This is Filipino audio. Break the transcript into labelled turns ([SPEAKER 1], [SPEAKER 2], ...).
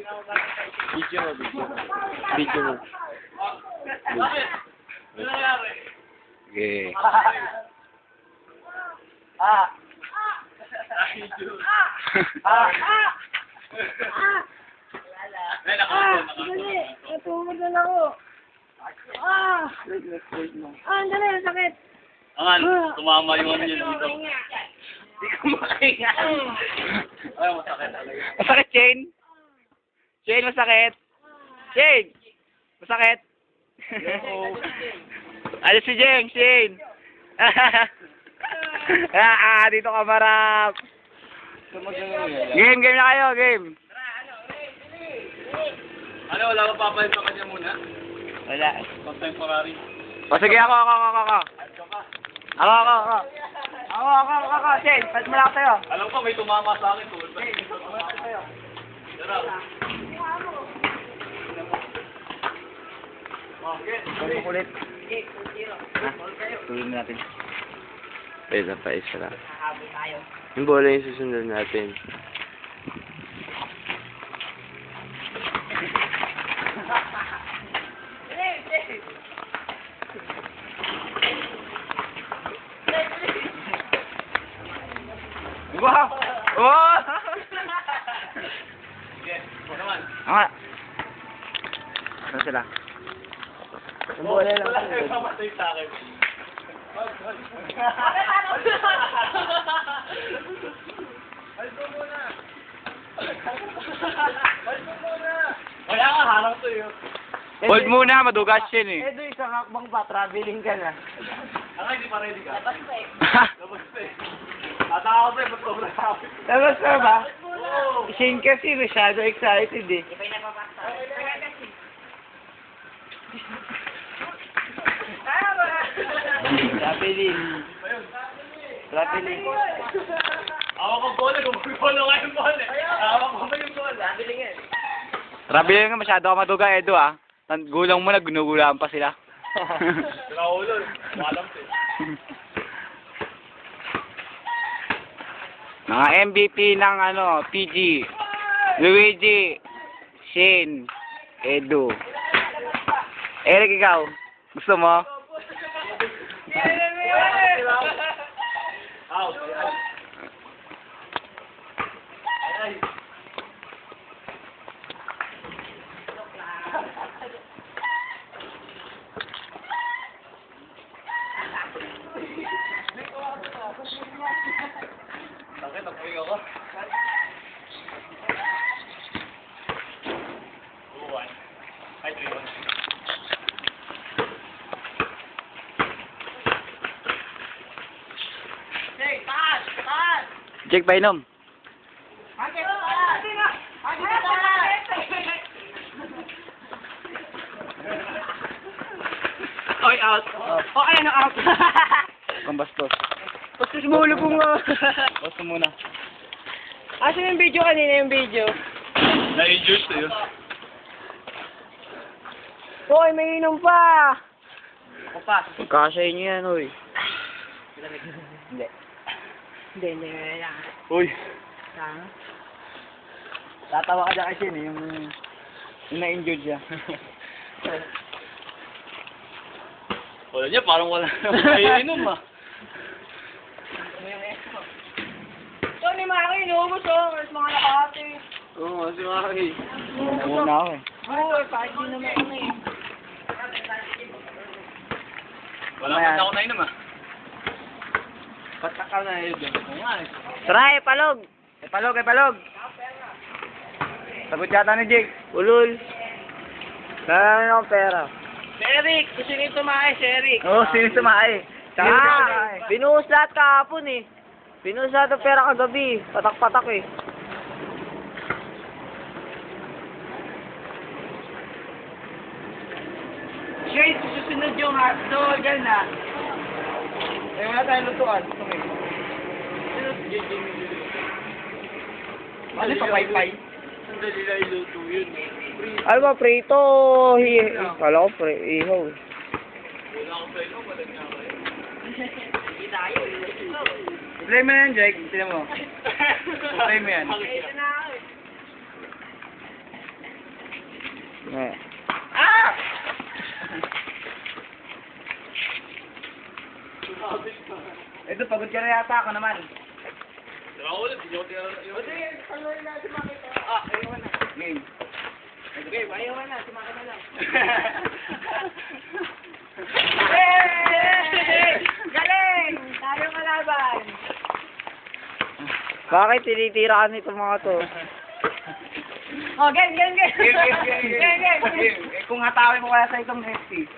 [SPEAKER 1] Video mo, video mo. Video mo. Okay.
[SPEAKER 2] Natungod na ako. Andali, ang sakit.
[SPEAKER 1] Tumama yung ano yun dito. Hindi ko makahinga. Ay, masakit talaga. Masakit, Shane? Shane, masakit? Shane! Masakit? Ayos si Jeng, Shane! Dito ka marap! Game na kayo, game!
[SPEAKER 3] Ano, wala ka papalit sa kanya muna?
[SPEAKER 1] Wala.
[SPEAKER 3] Contemporary.
[SPEAKER 1] O sige, ako. Ako, Shane, palit mo lang tayo.
[SPEAKER 3] Alam ko, may tumama sa akin.
[SPEAKER 1] Huwag kulit. Tulungan natin.
[SPEAKER 4] Isa pa, isa lang. Yung bola yung susunod natin.
[SPEAKER 1] Wow! Oh!
[SPEAKER 3] Yes, naman.
[SPEAKER 1] Nga. Saan sila? Yung bola lang.
[SPEAKER 3] Wala kang kamatay sa akin. Wala ka, harang to yun.
[SPEAKER 1] Hold muna, madugas yun eh.
[SPEAKER 2] Edo, isang hakbang pa, traveling ka na.
[SPEAKER 3] Hindi pa ready ka. Labas pa eh. Ataka ko pa eh, ba't sobrang happy?
[SPEAKER 2] Labas ka ba?
[SPEAKER 3] Oo.
[SPEAKER 2] Shane kasi masyado excited eh. Traveling.
[SPEAKER 3] Awak ko bola, gumagolo nga yung bola. Awak ko pa yung bola.
[SPEAKER 1] Travel nga, masyado ka maduga, Edo ah. Gulang mo na, ginugulaan pa sila.
[SPEAKER 3] Nakaulo. Walang to eh.
[SPEAKER 1] Mga MVP ng PG, Luigi, Shane, Edo. Eric, ikaw, gusto mo?
[SPEAKER 3] Out. Bakit nagpuwing ako? Buwan. Ay, 3-1.
[SPEAKER 1] Jake, painom.
[SPEAKER 3] Oy, out.
[SPEAKER 2] Oh, ayun, out.
[SPEAKER 1] Pambastos.
[SPEAKER 2] Bastos mo ulo po nga.
[SPEAKER 1] Basta muna.
[SPEAKER 2] Asan yung video kanina, yung video?
[SPEAKER 3] Na-injured sa'yo.
[SPEAKER 2] Hoy, may inom pa.
[SPEAKER 3] Ako pa.
[SPEAKER 1] Pagkasya nyo yan, oy.
[SPEAKER 2] Hindi.
[SPEAKER 1] Uy.
[SPEAKER 2] Saan?
[SPEAKER 1] Tatawa ka dyan kasi yung na-injured siya.
[SPEAKER 3] Wala niya, parang wala na inom ah.
[SPEAKER 2] So, ni Maki, inuubos oh. Mas mga nakahati.
[SPEAKER 3] Oo, si Maki.
[SPEAKER 1] Muna ako eh.
[SPEAKER 2] Oo, kahit di naman ano eh.
[SPEAKER 3] Wala man ako na inom ah. Patakal na yun. Oo nga eh.
[SPEAKER 1] Tara, ipalog. Ipalog. Sagot yata ni Jake. Ulul. Saan ang pera?
[SPEAKER 2] Si Eric, gusto niyo tumahay si Eric.
[SPEAKER 1] Oo, sino sumakay?
[SPEAKER 2] Binuhos lahat kahapon eh. Binuhos lahat ang pera kagabi. Patak-patak eh. Shade, susunod yung hotdog, na.
[SPEAKER 1] Eh, wala tayong lutuan. Okay. Ano pa, pay-pay?
[SPEAKER 3] Sandali na iluto yun.
[SPEAKER 2] Ano ba, prito? Kala ko ihaw.
[SPEAKER 3] Wala akong sa inom, wala niya ako eh.
[SPEAKER 1] Play mo yan, Jake. Tignan mo. Play mo yan.
[SPEAKER 2] Eh.
[SPEAKER 1] Ito, pagod ka na yata ako naman.
[SPEAKER 3] Nakaulit, hindi ako tingnan.
[SPEAKER 1] Game.
[SPEAKER 2] Game, ayaw na, sumaka na lang. Galing! Tayo kalaban! Bakit tinitira ka nito mga to? Oh, game!
[SPEAKER 1] Game. Eh, kung hatawin mo kaya sa itong hefty.